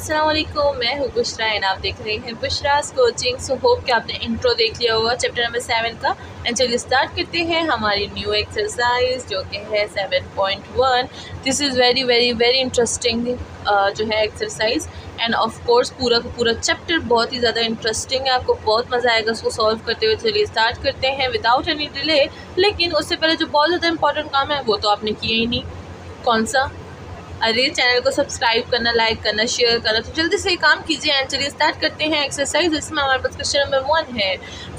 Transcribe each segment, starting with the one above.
अस्सलाम वालेकुम, मैं हूँ बुशरा एंड आप देख रहे हैं बुशरास कोचिंग। सो होप कि आपने इंट्रो देख लिया होगा चैप्टर नंबर 7 का। एंड चलिए स्टार्ट करते हैं हमारी न्यू एक्सरसाइज जो कि है 7.1। This is very very very interesting जो है एक्सरसाइज। एंड ऑफ कोर्स पूरा का पूरा चैप्टर बहुत ही ज़्यादा इंटरेस्टिंग है, आपको बहुत मज़ा आएगा उसको सॉल्व करते हुए। चलिए स्टार्ट करते हैं विदाउट एनी डिले। लेकिन उससे पहले जो बहुत ज़्यादा इंपॉर्टेंट काम है वो तो आपने किया ही नहीं। कौन सा? अरे चैनल को सब्सक्राइब करना, लाइक करना, शेयर करना। तो जल्दी से काम कीजिए। एंड चलिए स्टार्ट करते हैं एक्सरसाइज। इसमें हमारे पास क्वेश्चन नंबर 1 है,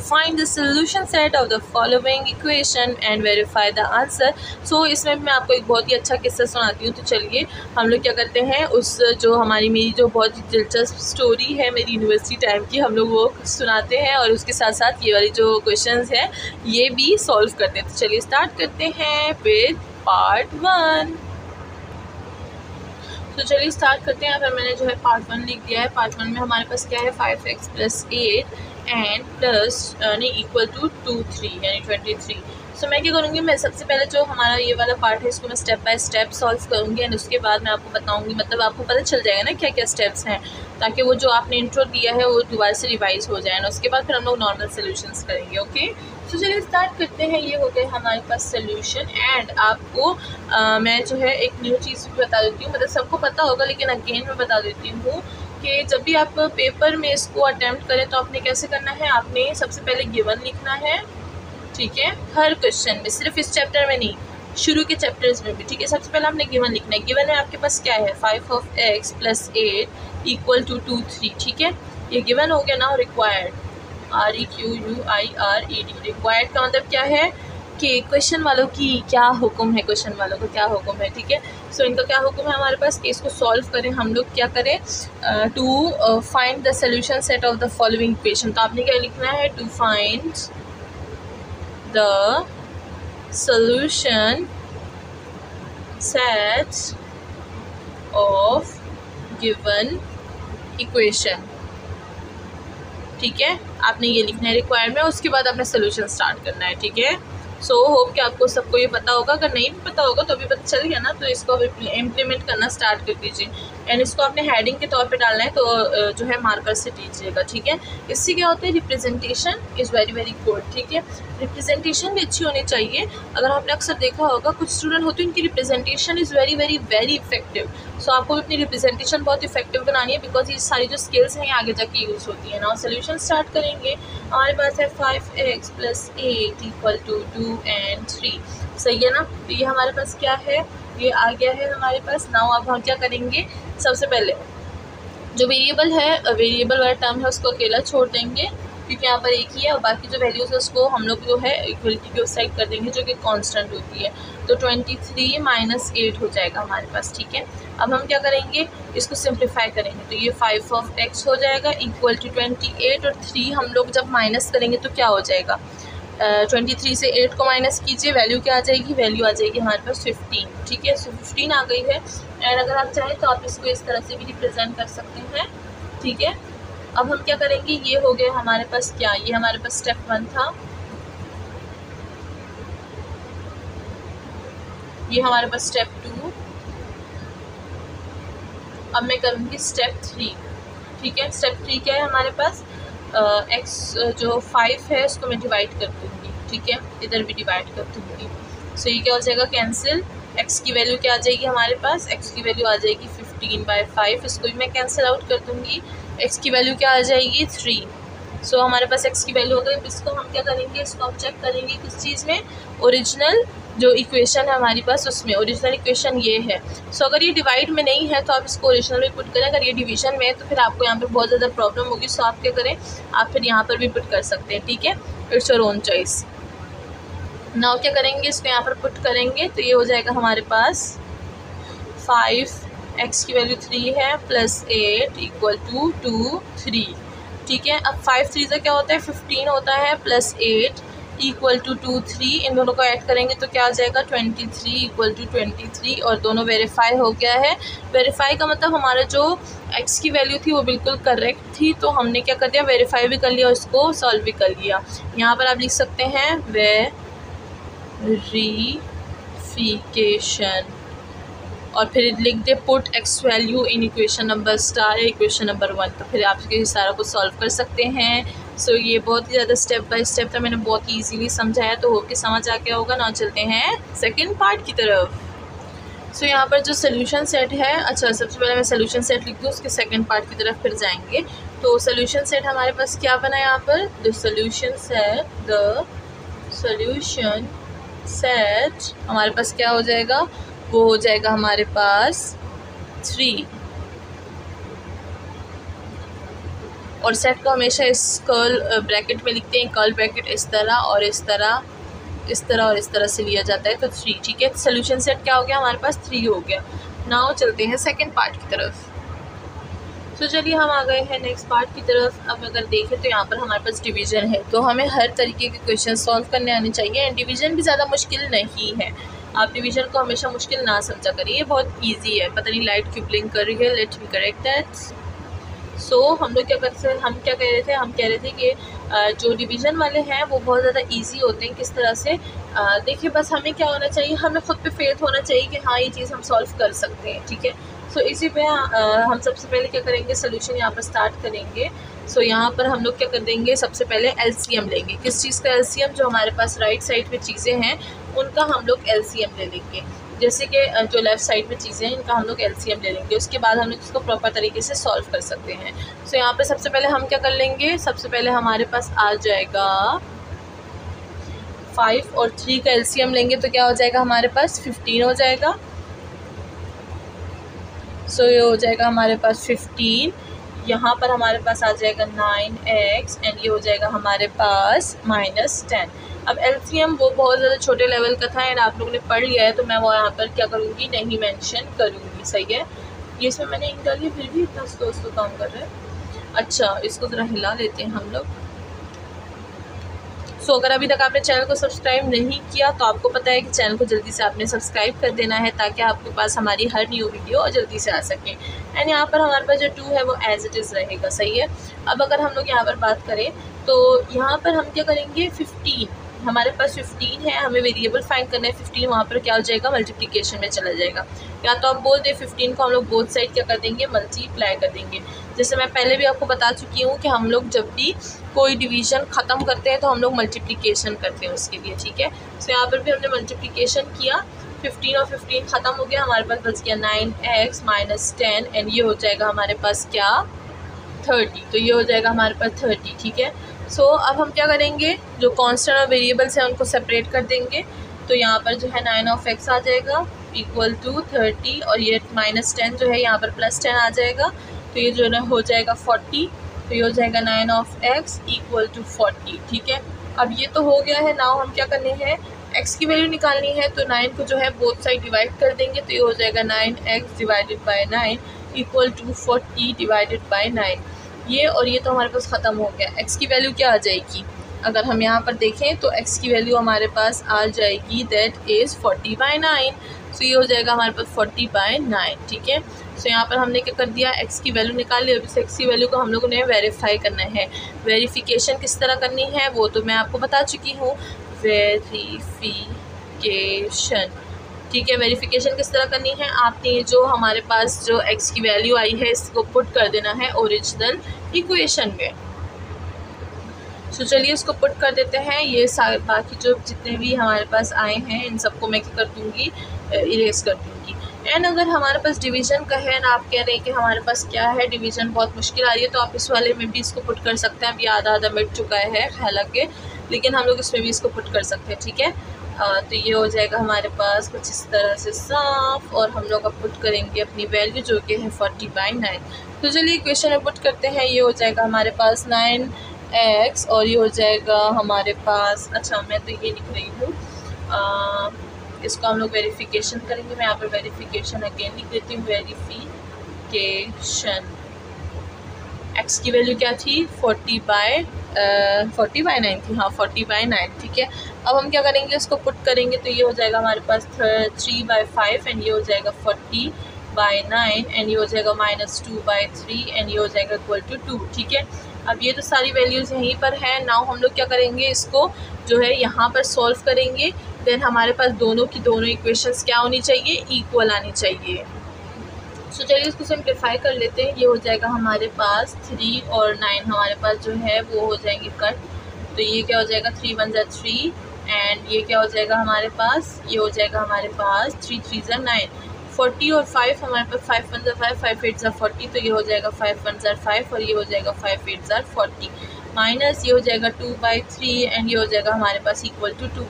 find the solution set of the following equation and verify the answer. So इसमें मैं आपको एक बहुत ही अच्छा किस्सा सुनाती हूँ। तो चलिए हम लोग क्या करते हैं, उस जो मेरी जो बहुत ही दिलचस्प स्टोरी है मेरी यूनिवर्सिटी टाइम की, हम लोग वो सुनाते हैं और उसके साथ साथ ये वाली जो क्वेश्चन है ये भी सॉल्व करते हैं। तो चलिए स्टार्ट करते हैं विद पार्ट 1। तो चलिए स्टार्ट करते हैं। यहाँ पर मैंने जो है पार्ट 1 लिख दिया है। पार्ट 1 में हमारे पास क्या है, 5x + 8 एंड प्लस यानी इक्वल टू 3 यानी 23। सो मैं क्या करूँगी, मैं सबसे पहले जो हमारा ये वाला पार्ट है इसको मैं स्टेप बाय स्टेप सॉल्व करूँगी। एंड उसके बाद मैं आपको बताऊँगी, मतलब आपको पता चल जाएगा ना क्या क्या स्टेप्स हैं, ताकि वो जो आपने इंट्रो दिया है वो दोबारा से रिवाइज हो जाए। और उसके बाद फिर हम लोग नॉर्मल सोल्यूशंस करेंगे। ओके, तो चलिए स्टार्ट करते हैं। ये हो गए हमारे पास सोल्यूशन। एंड आपको मैं जो है एक न्यू चीज़ भी बता देती हूँ, मतलब सबको पता होगा लेकिन अगेन मैं बता देती हूँ कि जब भी आप पेपर में इसको अटैम्प्ट करें तो आपने कैसे करना है, आपने सबसे पहले गिवन लिखना है, ठीक है, हर क्वेश्चन में, सिर्फ इस चैप्टर में नहीं, शुरू के चैप्टर्स में भी, ठीक है। सबसे पहले आपने गिवन लिखना है। गिवन में आपके पास क्या है, 5x + 8 = 2 3, ठीक है। ये गिवन हो गया ना। रिक्वायर्ड, REQUIRED, रिक्वायर्ड का मतलब क्या है कि क्वेश्चन वालों की क्या हुक्म है, क्वेश्चन वालों को क्या हुक्म है, ठीक है। सो इनका क्या हुक्म है हमारे पास कि इसको सॉल्व करें। हम लोग क्या करें, to find the solution set of the following equation. तो आपने क्या लिखना है, to find the solution set of given equation, ठीक है। आपने ये लिखना है रिक्वायर्ड में, उसके बाद आपने सोल्यूशन स्टार्ट करना है, ठीक है। सो होप कि आपको सबको ये पता होगा। अगर नहीं भी पता होगा तो अभी पता चल गया ना, तो इसको इम्प्लीमेंट करना स्टार्ट कर दीजिए। एंड इसको आपने हेडिंग के तौर पे डालना है, तो जो है मार्कर से दीजिएगा, ठीक है। इससे क्या होता है, representation is very very good, ठीक है। रिप्रेजेंटेशन भी अच्छी होनी चाहिए। अगर आपने अक्सर देखा होगा कुछ स्टूडेंट होते हैं उनकी representation is very very very effective. So आपको अपनी रिप्रेजेंटेशन बहुत इफेक्टिव बनानी है, बिकॉज ये सारी जो स्किल्स हैं ये आगे जाके यूज़ होती है ना। सोल्यूशन स्टार्ट करेंगे। हमारे पास है 5x + 8 = 2 and 3, सही है ना। तो ये हमारे पास क्या है, ये आ गया है हमारे पास। नाउ अब हम क्या करेंगे, सबसे पहले जो वेरिएबल है, वेरिएबल वाला टर्म है उसको अकेला छोड़ देंगे क्योंकि यहाँ पर एक ही है, और बाकी जो वैल्यूज़ है उसको हम लोग जो है इक्वलिटी की उस साइड कर देंगे जो कि कांस्टेंट होती है। तो 23 - 8 हो जाएगा हमारे पास, ठीक है। अब हम क्या करेंगे, इसको सिंप्लीफाई करेंगे। तो ये 5x हो जाएगा = 28, और 3 हम लोग जब माइनस करेंगे तो क्या हो जाएगा, 23 से 8 को माइनस कीजिए, वैल्यू क्या आ जाएगी, वैल्यू आ जाएगी हमारे पास 15, ठीक है। सो 15 आ गई है। एंड अगर आप चाहें तो आप इसको इस तरह से भी रिप्रेजेंट कर सकते हैं, ठीक है। अब हम क्या करेंगे, ये हो गया हमारे पास क्या, ये हमारे पास स्टेप 1 था, ये हमारे पास स्टेप 2। अब मैं करूँगी स्टेप 3, ठीक है। स्टेप 3 क्या है हमारे पास, x जो 5 है उसको मैं डिवाइड कर दूँगी, ठीक है, इधर भी डिवाइड कर दूँगी। सो ये क्या हो जाएगा, कैंसिल। x की वैल्यू क्या आ जाएगी हमारे पास, x की वैल्यू आ जाएगी 15/5, इसको भी मैं कैंसिल आउट कर दूँगी। x की वैल्यू क्या आ जाएगी, 3। सो हमारे पास x की वैल्यू हो गई। इसको हम क्या करेंगे, इसको हम चेक करेंगे किस चीज़ में, ओरिजिनल जो इक्वेशन है हमारी पास उसमें। ओरिजिनल इक्वेशन ये है। सो अगर ये डिवाइड में नहीं है तो आप इसको ओरिजिनल में पुट करें। अगर ये डिवीजन में है तो फिर आपको यहाँ पर बहुत ज़्यादा प्रॉब्लम होगी। सो आप क्या करें, आप फिर यहाँ पर भी पुट कर सकते हैं, ठीक है। It's your own choice. Now क्या करेंगे, इसको यहाँ पर पुट करेंगे तो ये हो जाएगा हमारे पास 5x की वैल्यू 3 है + 8 = 2 3, ठीक है। अब 5 3 से क्या होता है, 15 होता है, + 8 = 2 3, इन दोनों को ऐड करेंगे तो क्या आ जाएगा, 23 = 23, और दोनों वेरीफाई हो गया है। वेरीफाई का मतलब हमारा जो x की वैल्यू थी वो बिल्कुल करेक्ट थी, तो हमने क्या कर दिया, वेरीफाई भी कर लिया और इसको सॉल्व भी कर लिया। यहाँ पर आप लिख सकते हैं वेरिफिकेशन, और फिर लिख they put x value in equation number star या इक्वेशन नंबर 1, तो फिर आप ये सारा कुछ सॉल्व कर सकते हैं। सो ये बहुत ही ज़्यादा स्टेप बाय स्टेप था, मैंने बहुत ही ईजीली समझाया, तो होप कि समझ आ गया होगा। ना चलते हैं सेकेंड पार्ट की तरफ। सो यहाँ पर जो सोल्यूशन सेट है, अच्छा सबसे पहले मैं सोल्यूशन सेट लिख दूँ, उसके सेकंड पार्ट की तरफ फिर जाएंगे। तो सोल्यूशन सेट हमारे पास क्या बना है यहाँ पर, द सोल्यूशन सेट हमारे पास क्या हो जाएगा, वो हो जाएगा हमारे पास 3। और सेट को हमेशा इस कर्ल ब्रैकेट में लिखते हैं, कर्ल ब्रैकेट इस तरह और इस तरह, इस तरह और इस तरह से लिया जाता है, तो 3, ठीक है। सोल्यूशन सेट क्या हो गया हमारे पास, 3 हो गया। नाउ चलते हैं सेकंड पार्ट की तरफ। तो चलिए हम आ गए हैं नेक्स्ट पार्ट की तरफ। अब अगर देखें तो यहाँ पर हमारे पास डिवीज़न है, तो हमें हर तरीके के क्वेश्चन सॉल्व करने आने चाहिए। एंड डिवीज़न भी ज़्यादा मुश्किल नहीं है, आप डिवीज़न को हमेशा मुश्किल ना समझा करिए, ये बहुत ईजी है। पता नहीं लाइट क्यों ब्लिंक कर रही है, लेट्स मी करेक्ट दैट। सो हम लोग क्या कह रहे थे, हम कह रहे थे कि जो डिवीज़न वाले हैं वो बहुत ज़्यादा इजी होते हैं। किस तरह से, देखिए बस हमें क्या होना चाहिए, हमें ख़ुद पे फेथ होना चाहिए कि हाँ ये चीज़ हम सॉल्व कर सकते हैं, ठीक है। सो इसी पे हम सबसे पहले क्या करेंगे, सोल्यूशन यहाँ पर स्टार्ट करेंगे। सो यहाँ पर हम लोग क्या कर देंगे, सबसे पहले एलसीएम लेंगे। किस चीज़ का एलसीएम, जो हमारे पास राइट साइड पे चीज़ें हैं उनका हम लोग एलसीएम ले लेंगे। जैसे कि जो लेफ़्ट साइड में चीज़ें हैं इनका हम लोग एलसीएम ले लेंगे, उसके बाद हम लोग इसको प्रॉपर तरीके से सॉल्व कर सकते हैं। सो यहाँ पे सबसे पहले हम क्या कर लेंगे, सबसे पहले हमारे पास आ जाएगा 5 और 3 का एलसीएम लेंगे, तो क्या हो जाएगा हमारे पास 15 हो जाएगा। सो ये हो जाएगा हमारे पास 15। यहाँ पर हमारे पास आ जाएगा 9x एंड ये हो जाएगा हमारे पास -10। अब एलसीएम वो बहुत ज़्यादा छोटे लेवल का था एंड आप लोगों ने पढ़ लिया है, तो मैं वो यहाँ पर क्या करूँगी, नहीं मेंशन करूँगी, सही है। ये इसमें मैंने इंक डाली है, फिर भी इतना स्लो काम कर रहा है। अच्छा इसको ज़रा हिला लेते हैं हम लोग। सो अगर अभी तक आपने चैनल को सब्सक्राइब नहीं किया तो आपको पता है कि चैनल को जल्दी से आपने सब्सक्राइब कर देना है, ताकि आपके पास हमारी हर न्यू वीडियो जल्दी से आ सके। एंड यहाँ पर हमारे पास जो 2 है वो एज इट इज़ रहेगा, सही है। अब अगर हम लोग यहाँ पर बात करें तो यहाँ पर हम क्या करेंगे, 15 हमारे पास 15 है, हमें वेरिएबल फाइंड करना है। 15 वहाँ पर क्या हो जाएगा, मल्टीप्लिकेशन में चला जाएगा। या तो आप बोल दें 15 को हम लोग बोथ साइड क्या कर देंगे, मल्टीप्लाई कर देंगे। जैसे मैं पहले भी आपको बता चुकी हूँ कि हम लोग जब भी कोई डिवीज़न ख़त्म करते हैं तो हम लोग मल्टीप्लिकेशन करते हैं उसके लिए, ठीक है। सो यहाँ पर भी हमने मल्टीप्लिकेशन किया, 15 और 15 ख़त्म हो गया, हमारे पास बच गया 9x -10 एंड ये हो जाएगा हमारे पास क्या, 30। तो ये हो जाएगा हमारे पास 30, ठीक है। सो अब हम क्या करेंगे, जो कांस्टेंट और वेरिएबल्स हैं उनको सेपरेट कर देंगे। तो यहाँ पर जो है 9 आ जाएगा इक्वल टू 30 और ये -10 जो है यहाँ पर +10 आ जाएगा, तो ये जो है हो जाएगा 40। तो ये हो जाएगा 9 इक्वल टू 40, ठीक है। अब ये तो हो गया है। नाउ हम क्या करने हैं, x की वैल्यू निकालनी है, तो 9 को जो है बोथ साइड डिवाइड कर देंगे, तो ये हो जाएगा 9x divided by 9 equal to 40 divided by 9। ये और ये तो हमारे पास ख़त्म हो गया। x की वैल्यू क्या आ जाएगी, अगर हम यहाँ पर देखें तो x की वैल्यू हमारे पास आ जाएगी, दैट इज़ 40/9। सो ये हो जाएगा हमारे पास 40/9, ठीक है। सो यहाँ पर हमने क्या कर दिया, x की वैल्यू निकाल ली। अब इस x की वैल्यू को हम लोगों ने वेरीफाई करना है। वेरिफिकेशन किस तरह करनी है वो तो मैं आपको बता चुकी हूँ, वेरिफिकेशन, ठीक है। वेरिफिकेशन किस तरह करनी है, आपने जो हमारे पास जो x की वैल्यू आई है इसको पुट कर देना है ओरिजिनल इक्वेशन में। सो चलिए इसको पुट कर देते हैं। ये सारे बाकी जो जितने भी हमारे पास आए हैं इन सबको मैं क्या कर दूँगी, इरेज कर दूँगी। एंड अगर हमारे पास डिवीज़न का है ना, आप कह रहे हैं कि हमारे पास क्या है, डिवीज़न बहुत मुश्किल आ रही है, तो आप इस वाले में भी इसको पुट कर सकते हैं। अभी आधा मिट चुका है हालांकि, लेकिन हम लोग इसमें भी इसको पुट कर सकते हैं, ठीक है। तो ये हो जाएगा हमारे पास कुछ इस तरह से साफ, और हम लोग अब पुट करेंगे अपनी वैल्यू जो कि है 40/9। तो चलिए इक्वेशन में पुट करते हैं। ये हो जाएगा हमारे पास 9x और ये हो जाएगा हमारे पास, अच्छा मैं तो ये लिख रही हूँ, इसको हम लोग वेरिफिकेशन करेंगे। मैं यहाँ पर वेरिफिकेशन अगेन लिख देती हूँ, वेरिफिकेशन। x की वैल्यू क्या थी, 40/9 थी, हाँ 40/9, ठीक है। अब हम क्या करेंगे, इसको पुट करेंगे, तो ये हो जाएगा हमारे पास 3/5 एंड ये हो जाएगा 40/9 एंड ये हो जाएगा -2/3 एंड ये हो जाएगा इक्वल टू 2, ठीक है। अब ये तो सारी वैल्यूज़ यहीं पर है। नाउ हम लोग क्या करेंगे, इसको जो है यहाँ पर सॉल्व करेंगे। देन हमारे पास दोनों की दोनों इक्वेशंस क्या होनी चाहिए, इक्वल आनी चाहिए। सो चलिए इसको सिंप्लीफाई कर लेते हैं। ये हो जाएगा हमारे पास 3 और 9 हमारे पास जो है वो हो जाएंगे कट, तो ये क्या हो जाएगा 3 1 ज़ा 3 एंड ये क्या हो जाएगा हमारे पास, ये हो जाएगा हमारे पास 3 3 ज़ा 9, 40 और 5 हमारे पास 5 1 ज़ा 5 5 8 ज़ा 40, तो ये हो जाएगा 5 1 ज़ा 5 और ये हो जाएगा 5 8 ज़ा 40 माइनस ये हो जाएगा 2/3 एंड ये हो जाएगा हमारे पास इक्वल टू 2।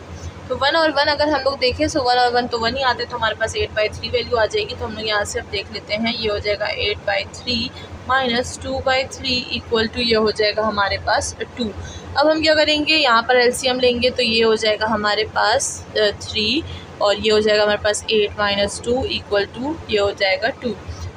तो 1 और 1 अगर हम लोग देखें सो 1 और 1 तो 1 ही आते, तो हमारे पास 8/3 वैल्यू आ जाएगी। तो हम लोग यहाँ से अब देख लेते हैं, ये हो जाएगा 8/3 माइनस 2/3 इक्वल टू ये हो जाएगा हमारे पास 2। अब हम क्या करेंगे, यहाँ पर एलसीएम लेंगे तो ये हो जाएगा हमारे पास 3 और ये हो जाएगा हमारे पास 8 माइनस 2 इक्वल टू ये हो जाएगा 2।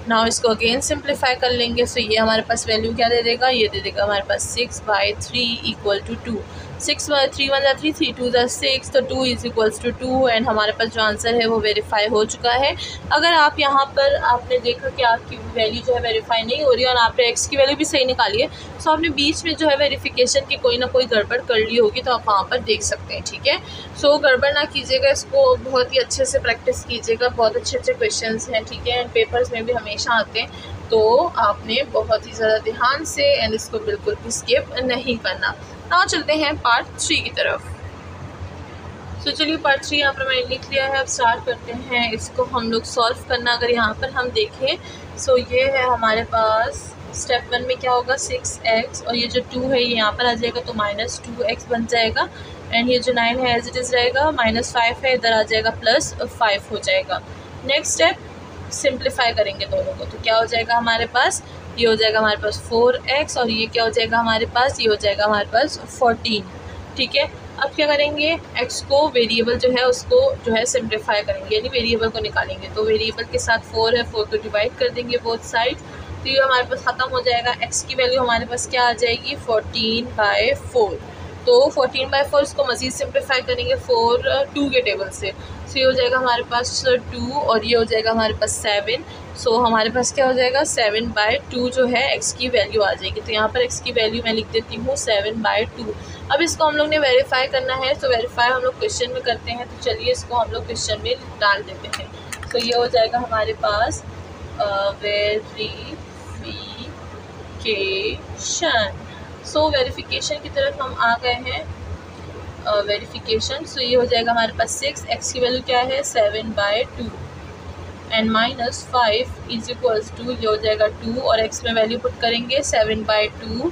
नाउ इसको अगेन सिंप्लीफाई कर लेंगे, सो ये हमारे पास वैल्यू क्या दे देगा, ये दे देगा हमारे पास 6/3 इक्वल टू 2। 6/3 1 ज़ा 3 3 2 ज़ा 6, तो 2 इज इक्वल्स टू 2 एंड हमारे पास जो आंसर है वो वेरीफाई हो चुका है। अगर आप यहाँ पर आपने देखा कि आपकी वैल्यू जो है वेरीफाई नहीं हो रही और आपने एक्स की वैल्यू भी सही निकाली है, तो आपने बीच में जो है वेरिफिकेशन की कोई ना कोई गड़बड़ कर ली होगी, तो आप वहाँ पर देख सकते हैं, ठीक है। सो गड़बड़ ना कीजिएगा, इसको बहुत ही अच्छे से प्रैक्टिस कीजिएगा, बहुत अच्छे अच्छे क्वेश्चन हैं, ठीक है, एंड पेपर्स में भी हमेशा आते हैं, तो आपने बहुत ही ज़्यादा ध्यान से एंड इसको बिल्कुल भी स्किप नहीं करना। now चलते हैं पार्ट 3 की तरफ। तो चलिए पार्ट 3 यहाँ पर मैंने लिख लिया है, अब स्टार्ट करते हैं इसको हम लोग सॉल्व करना। अगर यहाँ पर हम देखें सो ये है हमारे पास स्टेप 1 में क्या होगा 6x और ये जो 2 है ये यहाँ पर आ जाएगा तो माइनस 2x बन जाएगा एंड ये जो 9 है एज इट इज़ रहेगा, -5 है इधर आ जाएगा +5 हो जाएगा। नेक्स्ट स्टेप सिंप्लीफाई करेंगे दोनों को, तो क्या हो जाएगा हमारे पास, ये हो जाएगा हमारे पास 4x और ये क्या हो जाएगा हमारे पास, ये हो जाएगा हमारे पास 14, ठीक है। अब क्या करेंगे, x को वेरिएबल जो है उसको जो है सिंप्लीफाई करेंगे, यानी वेरिएबल को निकालेंगे, तो वेरिएबल के साथ 4 है, 4 को डिवाइड कर देंगे बोथ साइड, तो ये हमारे पास ख़त्म हो जाएगा। x की वैल्यू हमारे पास क्या आ जाएगी 14/4, तो 14/4 इसको मज़ीद सिंप्लीफाई करेंगे 2 के टेबल से, सो ये हो जाएगा हमारे पास 2 और ये हो जाएगा हमारे पास 7, सो हमारे पास क्या हो जाएगा 7/2 जो है x की वैल्यू आ जाएगी। तो यहाँ पर x की वैल्यू मैं लिख देती हूँ 7/2। अब इसको हम लोग ने वेरीफाई करना है, तो वेरीफाई हम लोग क्वेश्चन में करते हैं, तो चलिए इसको हम लोग क्वेश्चन में डाल देते हैं। तो ये हो जाएगा हमारे पास वेरिफिकेशन। सो वेरिफिकेशन की तरफ हम आ गए हैं, वेरिफिकेशन। सो ये हो जाएगा हमारे पास 6x की वैल्यू क्या है 7/2 एंड -5 इज इक्वल्स टू ये हो जाएगा 2 और x में वैल्यू पुट करेंगे 7/2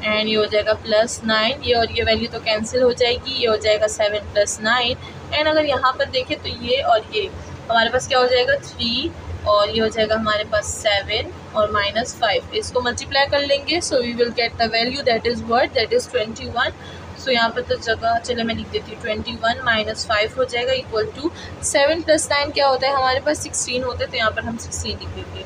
एंड ये हो जाएगा +9, ये और ये वैल्यू तो कैंसिल हो जाएगी, ये हो जाएगा 7 + 9 एंड अगर यहाँ पर देखें तो ये और ये हमारे पास क्या हो जाएगा 3 और ये हो जाएगा हमारे पास 7 और -5, इसको मल्टीप्लाई कर लेंगे, so we will get the value that is 21। So यहाँ पर तो जगह चले मैं लिख देती हूँ 21 - 5 हो जाएगा इक्वल टू 7 + 9 क्या होता है हमारे पास 16 होता है, तो यहाँ पर हम 16 लिख देंगे।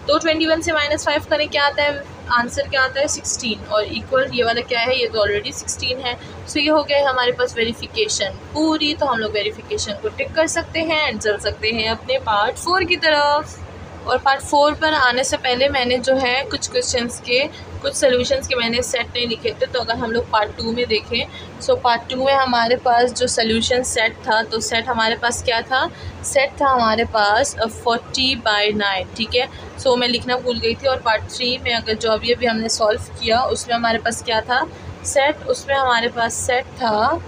तो 21 से -5 करें क्या आता है, आंसर क्या आता है 16 और इक्वल ये वाला क्या है, ये तो ऑलरेडी 16 है। सो ये हो गया हमारे पास वेरिफिकेशन पूरी, तो हम लोग वेरिफिकेशन को टिक कर सकते हैं एंड चल सकते हैं अपने पार्ट 4 की तरफ। और पार्ट 4 पर आने से पहले मैंने जो है कुछ क्वेश्चंस के कुछ सॉल्यूशंस के मैंने सेट नहीं लिखे थे, तो अगर हम लोग पार्ट 2 में देखें, सो पार्ट 2 में हमारे पास जो सॉल्यूशन सेट था, तो सेट हमारे पास क्या था, सेट था हमारे पास 40/9, ठीक है। सो मैं लिखना भूल गई थी। और पार्ट 3 में अगर जो अभी हमने सॉल्व किया उसमें हमारे पास क्या था सेट, उसमें हमारे पास सेट था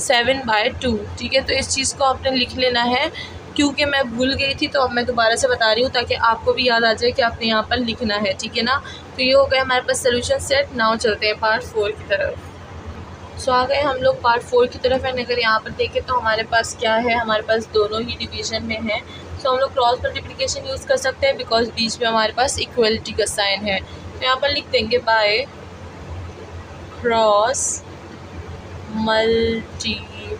7/2, ठीक है। तो इस चीज़ को आपने लिख लेना है, क्योंकि मैं भूल गई थी, तो अब मैं दोबारा से बता रही हूँ ताकि आपको भी याद आ जाए कि आपने यहाँ पर लिखना है, ठीक है ना। तो ये हो गया हमारे पास सोल्यूशन सेट। नाउ चलते हैं पार्ट 4 की तरफ। सो आ गए हम लोग पार्ट 4 की तरफ एंड अगर यहाँ पर देखें तो हमारे पास क्या है, हमारे पास दोनों ही डिवीज़न में है। सो हम लोग क्रॉस मल्टीप्लिकेशन यूज़ कर सकते हैं बिकॉज बीच में हमारे पास इक्वलिटी का साइन है, तो यहाँ पर लिख देंगे बाय क्रॉस मल्टीप्लिकेशन,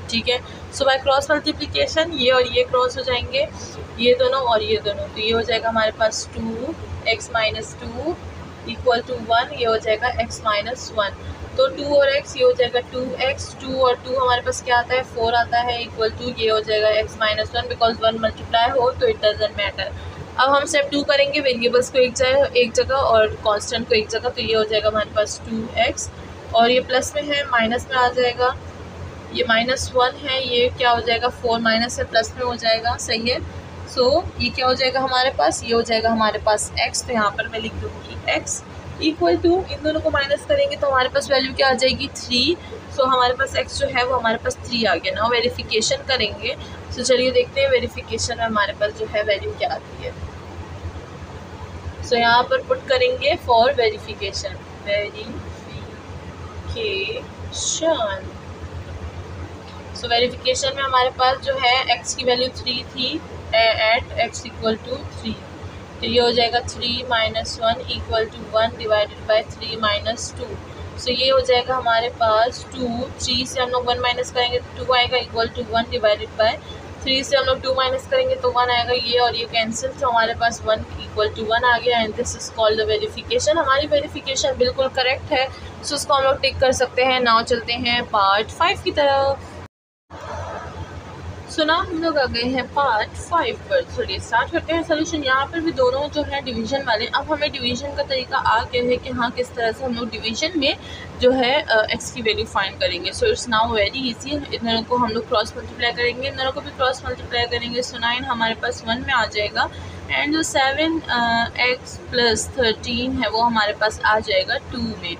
ठीक है। सो बाय क्रॉस मल्टीप्लिकेशन ये और ये क्रॉस हो जाएंगे, ये दोनों और ये दोनों, तो ये हो जाएगा हमारे पास 2x - 2 इक्वल टू 1, ये हो जाएगा x - 1, तो 2 और x ये हो जाएगा 2x, 2 और 2 हमारे पास क्या आता है 4 आता है इक्वल टू ये हो जाएगा x - 1 बिकॉज 1 मल्टीप्लाई हो तो इट डजेंट मैटर। अब हम स्टेप 2 करेंगे, वेरिएबल्स को एक जगह और कांस्टेंट को एक जगह, तो ये हो जाएगा हमारे पास 2x और ये प्लस में है माइनस में आ जाएगा ये -1 है, ये क्या हो जाएगा 4 माइनस से प्लस में हो जाएगा, सही है। सो ये क्या हो जाएगा हमारे पास, ये हो जाएगा हमारे पास x, तो यहाँ पर मैं लिख दूँगी x इक्वल टू, इन दोनों को माइनस करेंगे तो हमारे पास वैल्यू क्या आ जाएगी 3। सो हमारे पास x जो है वो हमारे पास 3 आ गया ना। वेरिफिकेशन करेंगे, सो चलिए देखते हैं वेरिफिकेशन में हमारे पास जो है वैल्यू क्या आती है। सो यहाँ पर पुट करेंगे फॉर वेरिफिकेशन, सो वेरिफिकेशन में हमारे पास जो है x की वैल्यू 3 थी एट x इक्वल टू 3, तो ये हो जाएगा 3 minus 1 equal to 1 divided by 3 minus 2। So ये हो जाएगा हमारे पास 2, 3 से हम लोग 1 माइनस करेंगे तो 2 आएगा इक्वल टू 1 डिवाइडेड बाई 3 से हम लोग 2 माइनस करेंगे तो 1 आएगा, ये और ये कैंसिल, तो हमारे पास 1 इक्वल टू 1 आ गया। And this is called the verification. हमारी वेरिफिकेशन बिल्कुल करेक्ट है, सो इसको हम लोग टिक कर सकते हैं। नाउ चलते हैं पार्ट 5 की तरफ। सो नाउ हम लोग आ गए हैं पार्ट 5 पर। चलिए स्टार्ट करते हैं सोल्यूशन। यहाँ पर भी दोनों जो है डिवीजन वाले। अब हमें डिवीजन का तरीका आ गया है कि हाँ किस तरह से हम लोग डिवीजन में जो है x की वैल्यू फाइंड करेंगे। So it's now very easy. इन दोनों को हम लोग क्रॉस मल्टीप्लाई करेंगे, इन दोनों को भी क्रॉस मल्टीप्लाई करेंगे। सो 9 हमारे पास 1 में आ जाएगा एंड जो 7x प्लस 13 है वो हमारे पास आ जाएगा 2 में।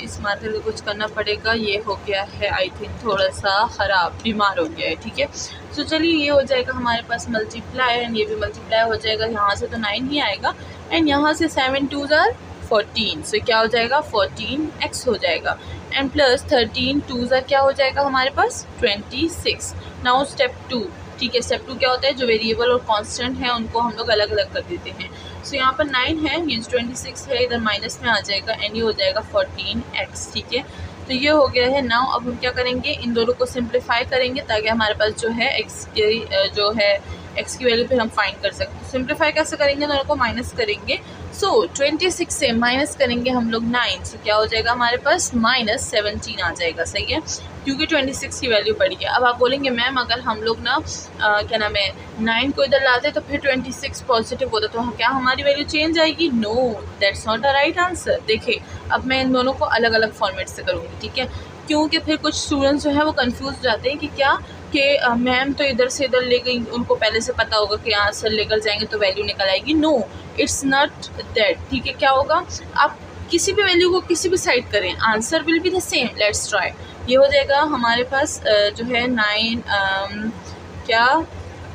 इस माथे को कुछ करना पड़ेगा, ये हो गया है आई थिंक थोड़ा सा ख़राब, बीमार हो गया है, ठीक है। सो चलिए ये हो जाएगा हमारे पास मल्टीप्लाई एंड ये भी मल्टीप्लाई हो जाएगा। यहाँ से तो 9 ही आएगा एंड यहाँ से 7 2 ज़ार 14, सो क्या हो जाएगा 14x हो जाएगा एंड प्लस 13 2 ज़ार क्या हो जाएगा हमारे पास 26। नाउ स्टेप 2, ठीक है। स्टेप 2 क्या होता है, जो वेरिएबल और कांस्टेंट है उनको हम लोग अलग अलग कर देते हैं। सो यहाँ पर 9 है, ये 26 है, इधर माइनस में आ जाएगा एंड ये हो जाएगा 14x, ठीक है। तो ये हो गया है। नाउ अब हम क्या करेंगे, इन दोनों को सिंप्लीफाई करेंगे ताकि हमारे पास जो है x की वैल्यू फिर हम फाइंड कर सकते हैं। सिंप्लीफाई कैसे करेंगे, दोनों को माइनस करेंगे। सो 26 से माइनस करेंगे हम लोग 9, सो क्या हो जाएगा हमारे पास -17 आ जाएगा, सही है, क्योंकि 26 की वैल्यू पड़ी है। अब आप बोलेंगे मैम अगर हम लोग ना क्या नाम है 9 को इधर लाते तो फिर 26 पॉजिटिव होता तो क्या हमारी वैल्यू चेंज आएगी? No, that's not a right answer. देखिए अब मैं इन दोनों को अलग अलग फॉर्मेट से करूँगी, ठीक है, क्योंकि फिर कुछ स्टूडेंट्स जो है वो कंफ्यूज हो जाते हैं कि क्या कि मैम तो इधर से इधर ले गई, उनको पहले से पता होगा कि यहाँ से लेकर जाएंगे तो वैल्यू निकल आएगी। नो, इट्स नॉट दैट, ठीक है। क्या होगा, आप किसी भी वैल्यू को किसी भी साइड करें, answer will be the same. Let's try. ये हो जाएगा हमारे पास जो है 9 क्या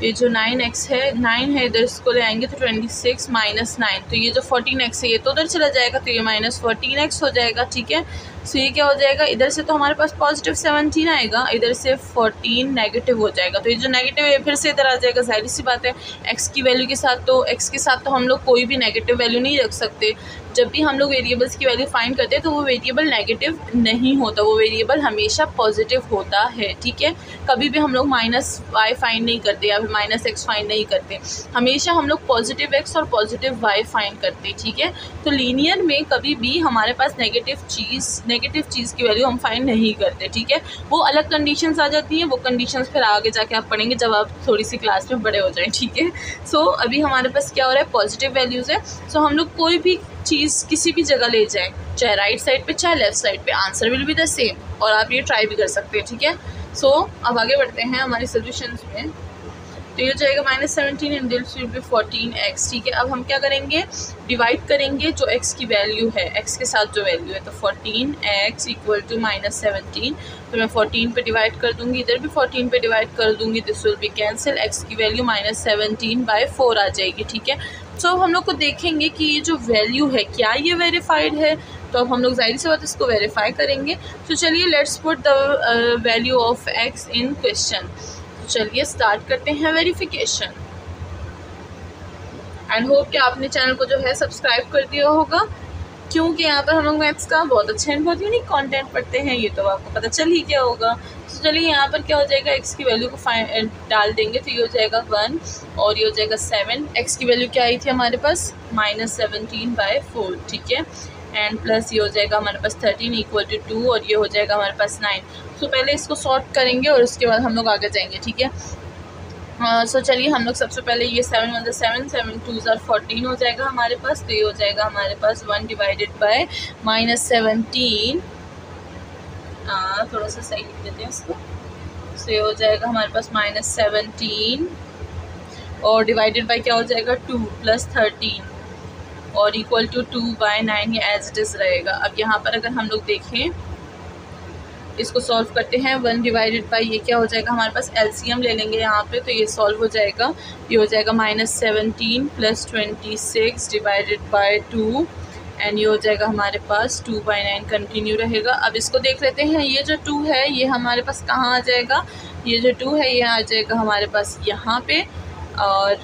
ये जो 9x है 9 है, इधर इसको ले आएंगे तो 26 माइनस 9, तो ये जो 14x है ये तो उधर चला जाएगा तो ये -14x हो जाएगा, ठीक है। सो ये क्या हो जाएगा, इधर से तो हमारे पास पॉजिटिव 17 आएगा, इधर से 14 नेगेटिव हो जाएगा, तो ये जो नेगेटिव है फिर से इधर आ जाएगा। जाहिर सी बात है x की वैल्यू के साथ तो हम लोग कोई भी नेगेटिव वैल्यू नहीं रख सकते। जब भी हम लोग वेरिएबल्स की वैल्यू फाइंड करते हैं तो वो वेरिएबल नेगेटिव नहीं होता, वो वेरिएबल हमेशा पॉजिटिव होता है, ठीक है। कभी भी हम लोग -y फाइंड नहीं करते या फिर -x फाइंड नहीं करते, हमेशा हम लोग पॉजिटिव x और पॉजिटिव y फाइंड करते हैं, ठीक है। तो लीनियर में कभी भी हमारे पास नेगेटिव चीज़ की वैल्यू हम फाइंड नहीं करते, ठीक है। वो अलग कंडीशंस आ जाती हैं, वो कंडीशंस फिर आगे जाके आप पढ़ेंगे जब आप थोड़ी सी क्लास में बड़े हो जाएं, ठीक है। सो अभी हमारे पास क्या हो रहा है, पॉजिटिव वैल्यूज़ है। सो हम लोग कोई भी चीज़ किसी भी जगह ले जाएं, चाहे राइट साइड पे चाहे लेफ्ट साइड पे, answer will be the same, और आप ये ट्राई भी कर सकते हैं, ठीक है। सो अब आगे बढ़ते हैं हमारे सोल्यूशंस में। तो ये हो जाएगा -17 and this will be 14x, ठीक है। अब हम क्या करेंगे, डिवाइड करेंगे जो x की वैल्यू है, x के साथ जो वैल्यू है, तो 14x इक्वल टू -17, तो मैं 14 पे डिवाइड कर दूंगी, इधर भी 14 पे डिवाइड कर दूंगी, this will be cancel, x की वैल्यू -17/4 आ जाएगी, ठीक है। तो हम लोग को देखेंगे कि ये जो वैल्यू है क्या ये वेरीफाइड है, तो अब हम लोग जाहिर सी बात इसको वेरीफाई करेंगे। तो चलिए let's put the value of x in question. तो चलिए स्टार्ट करते हैं वेरिफिकेशन। एंड होप कि आपने चैनल को जो है सब्सक्राइब कर दिया होगा, क्योंकि यहाँ पर हम लोग मैथ्स का बहुत अच्छा एंड बहुत यूनिक कंटेंट पढ़ते हैं, ये तो आपको पता चल ही क्या होगा। तो चलिए यहाँ पर क्या हो जाएगा, x की वैल्यू को डाल देंगे, तो ये हो जाएगा 1 और ये हो जाएगा 7। x की वैल्यू क्या आई थी हमारे पास -17/4, ठीक है, एंड प्लस ये हो जाएगा हमारे पास 13 इक्वल टू 2 और ये हो जाएगा हमारे पास 9। सो पहले इसको सॉर्ट करेंगे और उसके बाद हम लोग आगे जाएंगे, ठीक है। सो चलिए हम लोग सबसे पहले ये 7 1 7 7 2 14 हो जाएगा हमारे पास, तो ये हो जाएगा हमारे पास 1 डिवाइडेड बाय -17 थोड़ा सा सही लिख देते हैं इसको। सो ये हो जाएगा हमारे पास -17 और डिवाइडेड बाय क्या हो जाएगा 2 + 13 और इक्वल टू 2/9, ये एज इट इज़ रहेगा। अब यहाँ पर अगर हम लोग देखें, इसको सॉल्व करते हैं, 1 डिवाइडेड बाय ये क्या हो जाएगा हमारे पास, एलसीएम ले लेंगे यहाँ पे, तो ये सॉल्व हो जाएगा। ये हो जाएगा -17 + 26 डिवाइडेड बाय 2 एंड ये हो जाएगा हमारे पास 2/9 कंटिन्यू रहेगा। अब इसको देख लेते हैं, ये जो 2 है ये हमारे पास कहाँ आ जाएगा, ये जो 2 है ये आ जाएगा हमारे पास यहाँ पे। और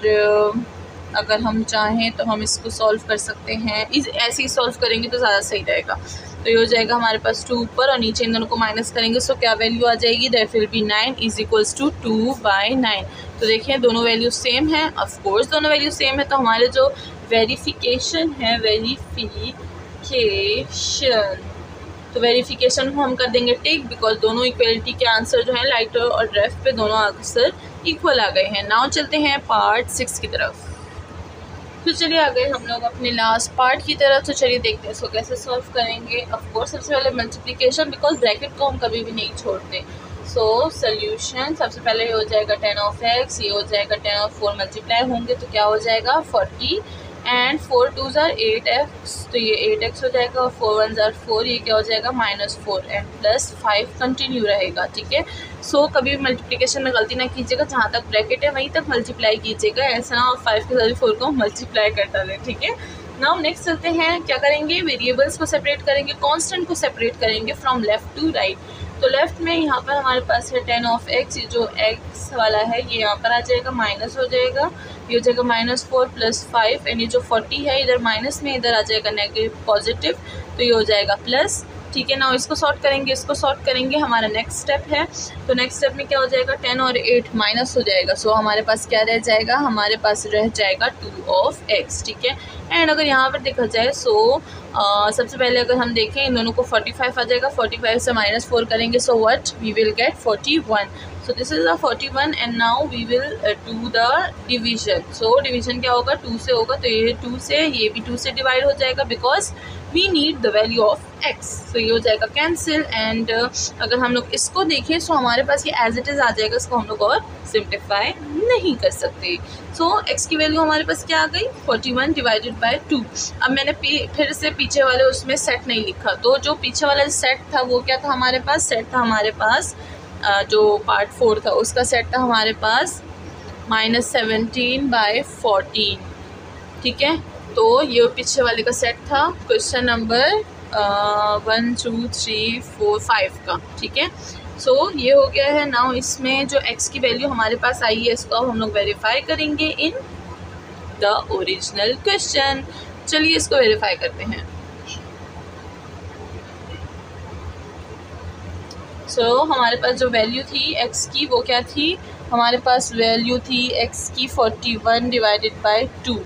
अगर हम चाहें तो हम इसको सॉल्व कर सकते हैं, ऐसे ही सॉल्व करेंगे तो ज़्यादा सही रहेगा। तो ये हो जाएगा हमारे पास 2 ऊपर और नीचे इन दोनों को माइनस करेंगे, सो क्या वैल्यू आ जाएगी, दैट विल बी 9 = 2/9। तो देखिए दोनों वैल्यू सेम है, ऑफ कोर्स दोनों वैल्यू सेम है, तो हमारे जो वेरिफिकेशन है, तो वेरिफिकेशन को हम कर देंगे टिक, बिकॉज दोनों इक्वलिटी के आंसर जो है लाइटर और लेफ्ट पे दोनों आंसर इक्वल आ गए हैं। नाउ चलते हैं पार्ट 6 की तरफ। तो चलिए आ गए हम लोग अपने लास्ट पार्ट की तरफ। तो चलिए देखते हैं इसको कैसे सॉल्व करेंगे। ऑफ कोर्स सबसे पहले मल्टीप्लिकेशन, बिकॉज ब्रैकेट को हम कभी भी नहीं छोड़ते। सो सोल्यूशन सबसे पहले हो जाएगा 10 of x, ये हो जाएगा 10 और 4 मल्टीप्लाई होंगे तो क्या हो जाएगा 40 एंड 4 2s are 8x, तो ये 8x हो जाएगा और 4 1s are 4, ये क्या हो जाएगा -4 एंड +5 कंटिन्यू रहेगा। ठीक है, सो कभी भी मल्टीप्लिकेशन में गलती ना कीजिएगा, जहाँ तक ब्रैकेट है वहीं तक मल्टीप्लाई कीजिएगा, ऐसा ना 5 के साथ 4 को मल्टीप्लाई कर डालें। ठीक है, नाउ नेक्स्ट चलते हैं, क्या करेंगे, वेरिएबल्स को सेपरेट करेंगे, कांस्टेंट को सेपरेट करेंगे फ्रॉम लेफ्ट टू राइट। तो लेफ्ट में यहाँ पर हमारे पास है 10 of x, ये जो x वाला है ये यहाँ पर आ जाएगा, माइनस हो जाएगा, ये हो जाएगा -4 + 5 एंड ये जो 40 है इधर माइनस में इधर आ जाएगा नेगेटिव पॉजिटिव, तो ये हो जाएगा प्लस। ठीक है, ना इसको सॉर्ट करेंगे, इसको सॉर्ट करेंगे, हमारा नेक्स्ट स्टेप है। तो नेक्स्ट स्टेप में क्या हो जाएगा, 10 और 8 माइनस हो जाएगा, सो हमारे पास क्या रह जाएगा, हमारे पास रह जाएगा 2 of x। ठीक है, एंड अगर यहाँ पर देखा जाए सो सबसे पहले अगर हम देखें इन दोनों को 45 आ जाएगा, 45 से -4 करेंगे, so what we will get 41। So this is the 41 and now we will do the division. So division क्या होगा, 2 से होगा, तो ये 2 से, ये भी 2 से डिवाइड हो जाएगा, because we need the value of x। So ये हो जाएगा कैंसिल एंड अगर हम लोग इसको देखें सो हमारे पास ये एज इट इज़ आ जाएगा, इसको हम लोग और सिंप्लीफाई नहीं कर सकते। सो x की वैल्यू हमारे पास क्या आ गई, 41 डिवाइडेड बाय 2। अब मैंने फिर से पीछे वाले उसमें सेट नहीं लिखा, तो जो पीछे वाला सेट था वो क्या था हमारे पास, सेट था हमारे पास जो पार्ट 4 था उसका सेट था हमारे पास -17/14। ठीक है, तो ये पीछे वाले का सेट था क्वेश्चन नंबर 1 2 3 4 5 का। ठीक है, सो ये हो गया है। नाउ इसमें जो x की वैल्यू हमारे पास आई है इसको अब हम लोग वेरीफाई करेंगे इन द ओरिजिनल क्वेश्चन। चलिए इसको वेरीफाई करते हैं। सो हमारे पास जो वैल्यू थी x की वो क्या थी, हमारे पास वैल्यू थी x की 41 डिवाइडेड बाय 2।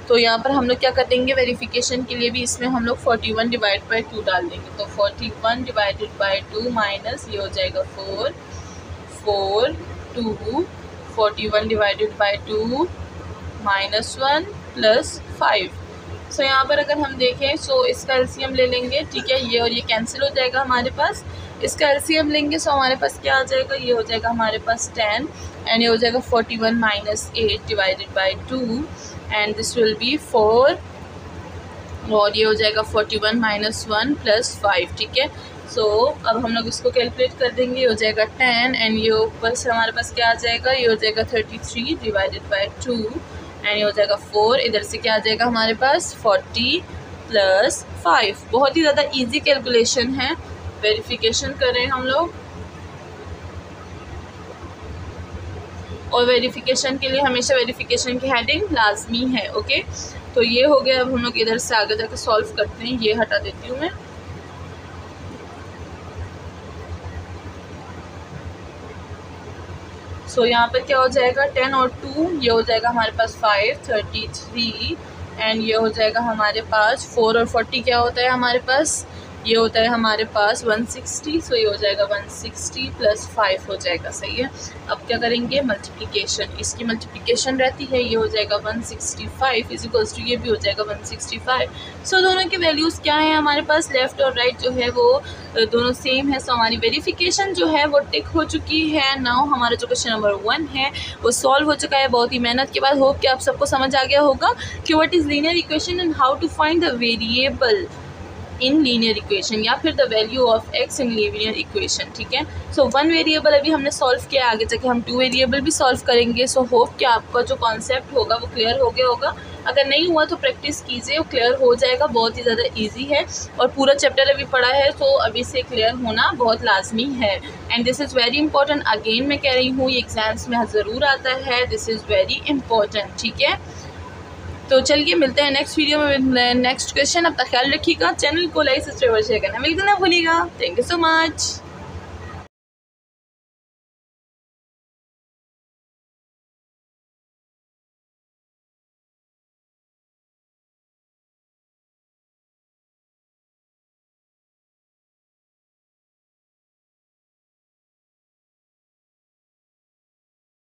तो यहाँ पर हम लोग क्या कर देंगे, वेरिफिकेशन के लिए भी इसमें हम लोग 41 डिवाइड बाय 2 डाल देंगे। तो 41 डिवाइडेड बाय 2 माइनस ये हो जाएगा 4 4 2 41 डिवाइडेड बाय 2 -1 + 5। सो यहाँ पर अगर हम देखें सो इसका एलसीएम ले लेंगे। ठीक है, ये और ये कैंसिल हो जाएगा हमारे पास, इसका एलसीएम लेंगे सो हमारे पास क्या आ जाएगा, ये हो जाएगा हमारे पास 10 एंड ये हो जाएगा 41 - 8 divided by 2 and this will be 4 और ये हो जाएगा 41 - 1 + 5। ठीक है, सो अब हम लोग इसको कैलकुलेट कर देंगे, ये हो जाएगा 10 एंड ये ऊपर से हमारे पास क्या आ जाएगा, ये हो जाएगा 33 डिवाइडेड बाय 2 एंड ये हो जाएगा 4, इधर से क्या आ जाएगा हमारे पास 40 + 5। बहुत ही ज़्यादा इजी कैलकुलेशन है। वेरिफिकेशन कर रहे हैं हम लोग और वेरिफिकेशन के लिए हमेशा वेरिफिकेशन की हेडिंग लाजमी है। ओके, तो ये हो गया। अब हम लोग इधर से आगे जाकर सॉल्व करते हैं, ये हटा देती हूँ मैं। सो यहाँ पर क्या हो जाएगा 10 और 2 ये हो जाएगा हमारे पास 5 33 एंड ये हो जाएगा हमारे पास 4 और 40 क्या होता है हमारे पास, ये होता है हमारे पास 160, सो ये हो जाएगा 160 + 5 हो जाएगा, सही है। अब क्या करेंगे, मल्टीप्लिकेशन, इसकी मल्टीप्लिकेशन रहती है, ये हो जाएगा 165 इक्वल्स टू ये भी हो जाएगा 165। सो दोनों के वैल्यूज़ क्या है हमारे पास, लेफ़्ट और राइट जो है वो दोनों सेम है। सो हमारी वेरिफिकेशन जो है वो टिक हो चुकी है। नाउ हमारा जो क्वेश्चन नंबर 1 है वो सॉल्व हो चुका है बहुत ही मेहनत के बाद। होप कि आप सबको समझ आ गया होगा कि what is linear equation and how to find the variable in linear equation, या फिर the value of X in linear equation, ठीक है। सो 1 वेरिएबल अभी हमने सॉल्व किया, आगे जाके हम 2 वेरिएबल भी सॉल्व करेंगे। सो होप कि आपका जो कॉन्सेप्ट होगा वो क्लियर हो गया होगा। अगर नहीं हुआ तो प्रैक्टिस कीजिए, वो क्लियर हो जाएगा, बहुत ही ज़्यादा इजी है और पूरा चैप्टर अभी पढ़ा है, तो अभी से क्लियर होना बहुत लाजमी है। And this is very important, again मैं कह रही हूँ, ये एग्जाम्स में ज़रूर आता है, दिस इज़ वेरी इंपॉर्टेंट, ठीक है। तो चलिए मिलते हैं नेक्स्ट वीडियो में नेक्स्ट क्वेश्चन। अपना ख्याल रखिएगा, चैनल को लाइक सब्सक्राइब शेयर करना बिल्कुल ना भूलिएगा। Thank you so much.